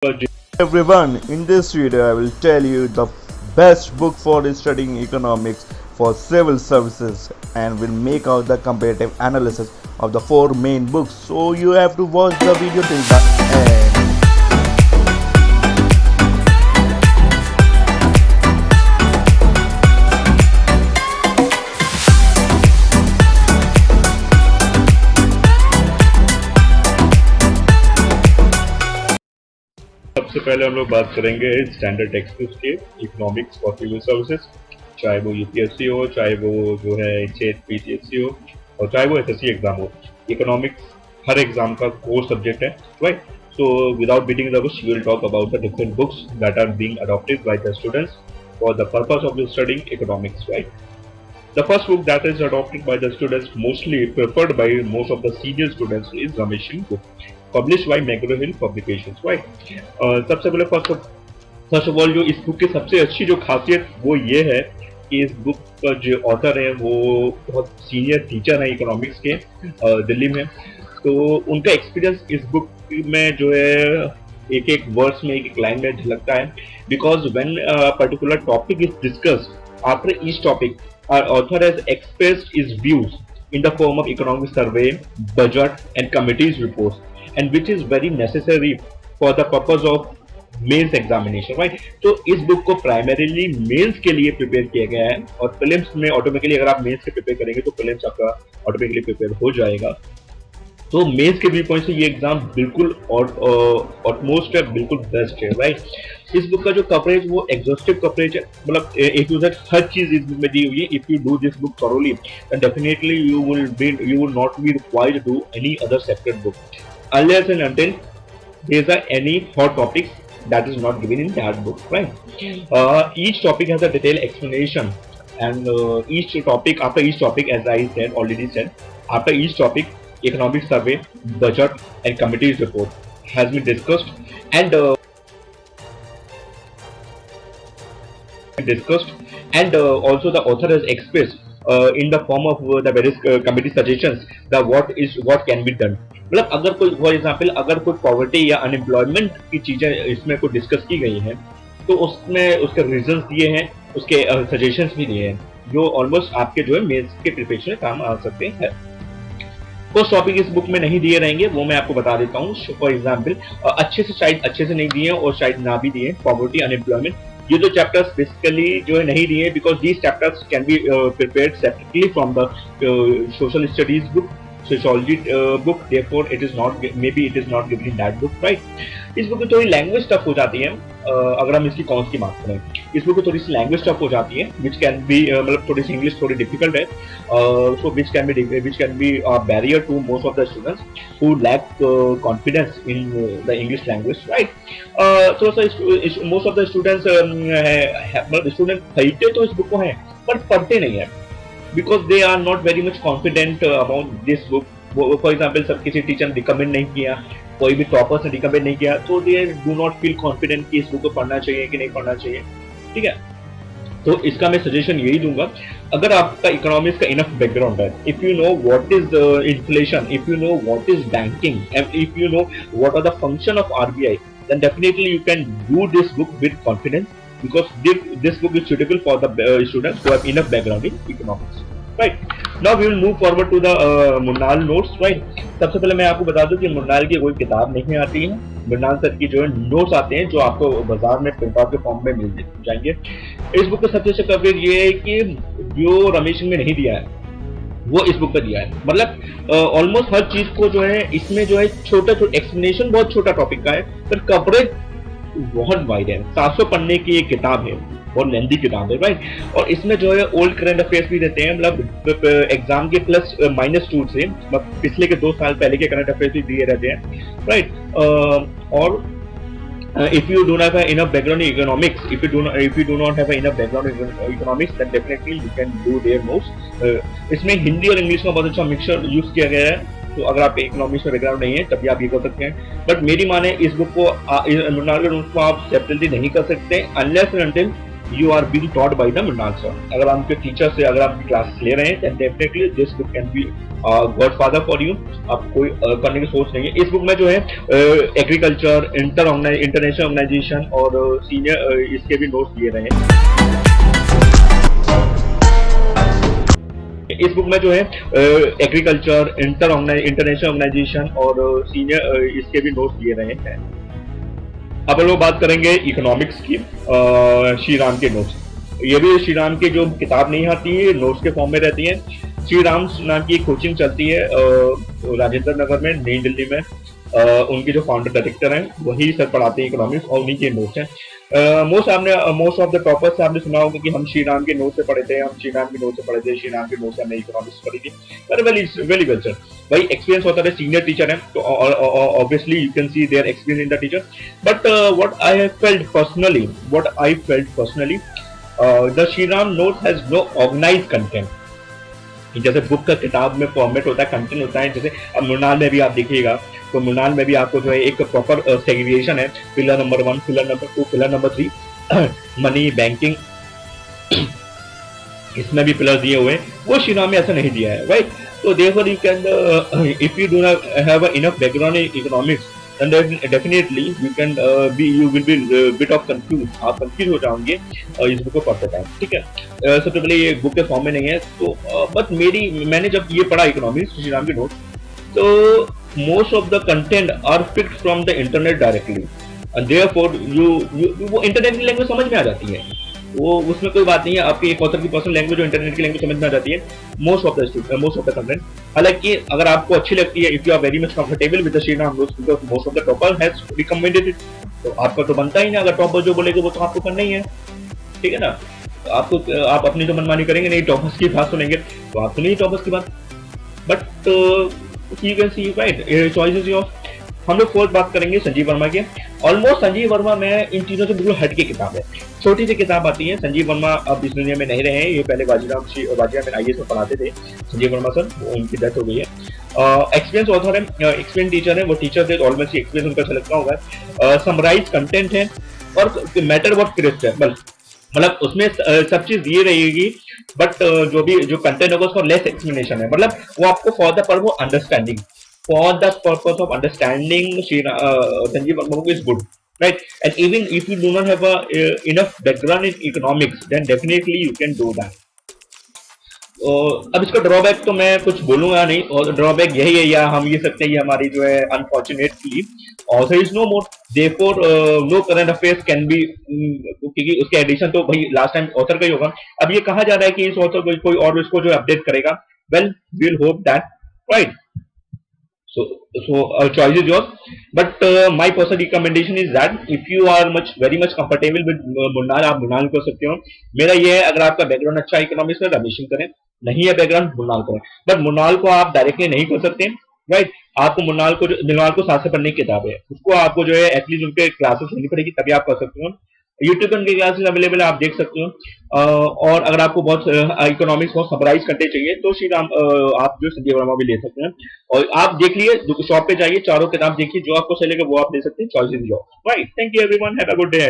Everyone, in this video I will tell you the best book for studying economics for civil services and will make out the comparative analysis of the four main books. So you have to watch the video till the end. सबसे पहले हम लोग बात करेंगे standard text book के economics for civil services, चाहे वो UPSC हो, चाहे वो जो है चेट पीसीएससी हो और चाहे वो एसएससी एग्जाम हो। इकोनॉमिक्स हर एग्जाम का कोर सब्जेक्ट है, right? So without beating the bush we will talk about the different books that are being adopted by the students for the purpose of studying economics, right? The first book that is adopted by the students, mostly preferred by most of the senior students, is Rameshan book, published by McGraw-Hill Publications, right? सबसे पहले first of all जो इस book की सबसे अच्छी जो खासियत वो ये है कि इस बुक का जो ऑथर है वो बहुत सीनियर टीचर है इकोनॉमिक्स के दिल्ली में। तो उनका एक्सपीरियंस इस बुक में जो है एक एक वर्ड्स में, एक एक लाइन में झलकता है। Because when particular topic is discussed after each topic, our author has expressed his views in the form of economic survey, budget and committees reports, and which is very necessary for the purpose of mains examination, right? तो इस book को primarily mains के लिए prepare किया गया है और prelims में ऑटोमेटिकली अगर आप मेंस के प्रिपेयर करेंगे तो प्रीलिम्स आपका ऑटोमेटिकली प्रिपेयर हो जाएगा। तो मेंस के व्यू पॉइंट से ये एग्जाम बिल्कुल ऑटमोस्ट है, बिल्कुल बेस्ट है, राइट? इस बुक का जो कवरेज वो एग्जॉस्टिव कवरेज है, मतलब ए टू जेड हर चीज इस बुक में दी हुई है। If you do this book thoroughly then definitely you will not be required to do any other separate book unless and until there are any hot topics that is not given in that book, right? Each topic has a detailed explanation and each topic, after each topic, as I said already said, after each topic economic survey, budget and committees report has been discussed and also the author has expressed in the form of the various committee suggestions that what can be done। मतलब अगर कोई for example अगर कोई poverty या unemployment की चीजें इसमें कोई डिस्कस की गई हैं तो उसमें उसके रीजंस दिए हैं, उसके सजेशंस भी दिए हैं जो ऑलमोस्ट आपके जो है मेंस के प्रिपरेशन में काम आ सकते हैं। कुछ टॉपिक इस बुक में नहीं दिए रहेंगे, वो मैं आपको बता देता हूँ। फॉर एग्जाम्पल शायद अच्छे से नहीं दिए और शायद ना भी दिए पॉवर्टी अनएम्प्लॉयमेंट, ये दो चैप्टर्स बेसिकली जो है नहीं दिए because these chapters can be prepared separately from the social studies book, sociology book, therefore it is not, maybe it is not given in that book, right? इस book में थोड़ी language tough हो जाती है। अगर हम इसकी कौन की बात करें, इस बुक में थोड़ी सी लैंग्वेज टफ हो जाती है विच कैन बी, मतलब थोड़ी सी इंग्लिश थोड़ी डिफिकल्ट है, so which can be barrier to most of the students who lack confidence in the English language, right? So most of the students, मतलब स्टूडेंट खरीदते तो इस बुक को हैं पर पढ़ते नहीं है because they are not very much confident about this book। For example, सब किसी टीचर ने रिकमेंड नहीं किया, कोई भी टॉपर्स ने रिकमेंड नहीं किया, तो they do not feel confident कि इस बुक को पढ़ना चाहिए कि नहीं पढ़ना चाहिए, ठीक है? तो इसका मैं सजेशन यही दूंगा, अगर आपका इकोनॉमिक्स का इनफ बैकग्राउंड है, if you know what is inflation, if you know what is banking and if you know what are the function of RBI, then definitely you can do this book with confidence because this book is suitable for the students who have enough background in economics, right? Now we will move forward to the मुन्नाल notes, right? सबसे पहले मैं आपको बता दूं कि मुन्नाल की कोई किताब नहीं आती है, मुन्नाल सर की जो है नोट्स आते हैं जो आपको बाजार में प्रिंट आउट के फॉर्म में मिल जाएंगे। इस बुक का सबसे अच्छा कवरेज ये है कि जो रमेश में नहीं दिया है वो इस बुक पे दिया है, मतलब ऑलमोस्ट हर चीज को जो है इसमें जो है छोटा एक्सप्लेनेशन बहुत छोटा टॉपिक का है पर कवरेज बहुत वाइड है। 700 पन्ने की एक किताब है, बहुत लेंथी किताब है, राइट? और इसमें जो है ओल्ड करंट अफेयर्स भी देते हैं, मतलब एग्जाम के प्लस माइनस टू से, मतलब पिछले के 2 साल पहले के करंट अफेयर्स भी दिए रहते हैं, राइट? और if you do not have enough background in economics, if you do not have enough background in economics, then definitely you can do their notes। इसमें हिंदी और इंग्लिश का बहुत अच्छा मिक्सचर यूज किया गया है, तो अगर आप इकोनॉमिक्स में बैकग्राउंड नहीं है तभी आप ये कर सकते हैं। बट मेरी माने इस बुक को मुन्नाल के नोट्स को आप सेपरेटली नहीं कर सकते unless and until you are being taught by the Mrinal sir. अगर आपके टीचर से अगर आप क्लासेस ले रहे हैं then definitely this book can be godfather for you. आप कोई करने की सोच नहीं है. इस बुक में जो है एग्रीकल्चर, इंटरनेशनल ऑर्गेनाइजेशन और सीनियर इसके भी नोट्स दिए रहे हैं. इस बुक में जो है एग्रीकल्चर, इंटरनेशनल ऑर्गेनाइजेशन और सीनियर इसके भी नोट्स दिए रहे हैं. अब हम लोग बात करेंगे इकोनॉमिक्स की. श्री राम के नोट्स, ये भी श्री राम की जो किताब नहीं आती है, नोट्स के फॉर्म में रहती है. श्री राम नाम की कोचिंग चलती है राजेंद्र नगर में, नई दिल्ली में. उनके जो फाउंडर डायरेक्टर हैं वही सर पढ़ाते हैं इकोनॉमिक्स और उन्हीं के नोट्स हैं. मोस्ट ऑफ द टॉपर्स से आपने सुना होगा कि हम श्री राम के नोट से पढ़े थे, हम श्री राम के नोट से पढ़े थे, श्री राम के नोट से हमने इकोनॉमिक्स पढ़ी थी. Very well sir. भाई एक्सपीरियंस होता है, सीनियर टीचर हैं तो obviously you can see their experience in the teacher. But what I felt personally the Shri Ram note has no organised content. जैसे बुक का किताब में फॉर्मेट होता है, कंटेंट होता है. जैसे अब मृणाल में भी आप देखिएगा तो मृणाल में भी आपको जो है एक प्रॉपर सेग्रीगेशन है. Pillar number 1, pillar number 2, pillar number 3, money, banking, इसमें भी पिलर दिए हुए हैं. वो श्री राम में ऐसा नहीं दिया है, राइट. तो therefore you can if you do not have enough background in economics then definitely you will be bit of confused. आप कंफ्यूज हो जाओगे इस बुक को पढ़ते टाइम, ठीक है. सबसे पहले ये बुक के फॉर्म में नहीं है तो बट मैंने जब ये पढ़ा इकोनॉमिक्स श्री राम के नोट, तो most of the content are picked from the internet directly and therefore वो इंटरनेट की लैंग्वेज समझ में आ जाती है. वो उसमें कोई बात नहीं है, आपकी एक ऑथर की पर्सनल लैंग्वेज और इंटरनेट की लैंग्वेज समझ में आ जाती है मोस्ट ऑफ द कंटेंट. हालांकि अगर आपको अच्छी लगती है, if you are very much comfortable with the Shri Ram notes because most of the topper has recommended it, तो आपका तो बनता ही ना. अगर टॉपर जो बोलेगा वो तो आपको करना ही है, ठीक है ना. आप अपनी तो मनमानी करेंगे नहीं, टॉपर्स की बात सुनेंगे तो आप सुनिए टॉपर्स की बात. But you can C right, choice is your. हम लोग फोर्थ बात करेंगे संजीव वर्मा के. ऑलमोस्ट संजीव वर्मा में इन चीजों से बिल्कुल हट के किताब है, छोटी सी किताब आती है. संजीव वर्मा अब इस दुनिया में नहीं रहे हैं, ये पहले बाजीराव में आईएएस में पढ़ाते थे संजीव वर्मा सर, उनकी डेथ हो गई है. एक्सपीरियंस ऑथर है, एक्सपीरियंस टीचर है, वो टीचर थे ऑलमोस्ट एक्सपीरियंस उनका छलकता होगा. समराइज कंटेंट है और मैटर व्हाट क्रिएट्स है, मतलब उसमें सब चीज दिए रहेगी बट जो कंटेंट होगा उसका लेस एक्सप्लेनेशन है. मतलब वो आपको for the purpose of understanding, for the purpose of understanding Sanjeev Verma book is good, right. And even if you do not have enough background in economics then definitely you can do that. अब इसका drawback तो मैं कुछ बोलूंगा नहीं, और drawback यही है या हम ये सकते हैं, ये हमारी जो है unfortunately author is no more, therefore no current affairs can be, क्योंकि उसके एडिशन तो भाई लास्ट टाइम ऑथर का ही होगा. अब ये कहा जा रहा है कि इस ऑथर को कोई और इसको जो अपडेट करेगा. Well we will hope that, right. So choice is yours, but my personal recommendation is that if you are very much comfortable with Munnar, आप मुन्नार कर सकते हो. मेरा ये है, अगर आपका बैकग्राउंड अच्छा है इकोनॉमिक्स में रमेशन करें, नहीं है बैकग्राउंड मुन्नार करें. बट मुन्नार को आप डायरेक्टली नहीं कर सकते, राइट. आपको मुन्नार को साथ से पढ़ने की किताब है, उसको आपको जो है एटलीस्ट उनके क्लासेस लेनी पड़ेगी तभी आप कर सकते हो. यूट्यूब पर उनके क्लासेस अवेलेबल है, आप देख सकते हो. और अगर आपको बहुत इकोनॉमिक्स बहुत समराइज करते चाहिए तो श्री राम आप जो संजीव वर्मा भी ले सकते हैं. और आप देख लिए शॉप पे जाइए, चारों किताब देखिए, जो आपको चलेगा वो आप ले सकते हैं. Choice is your, right. Thank you everyone, have a good day.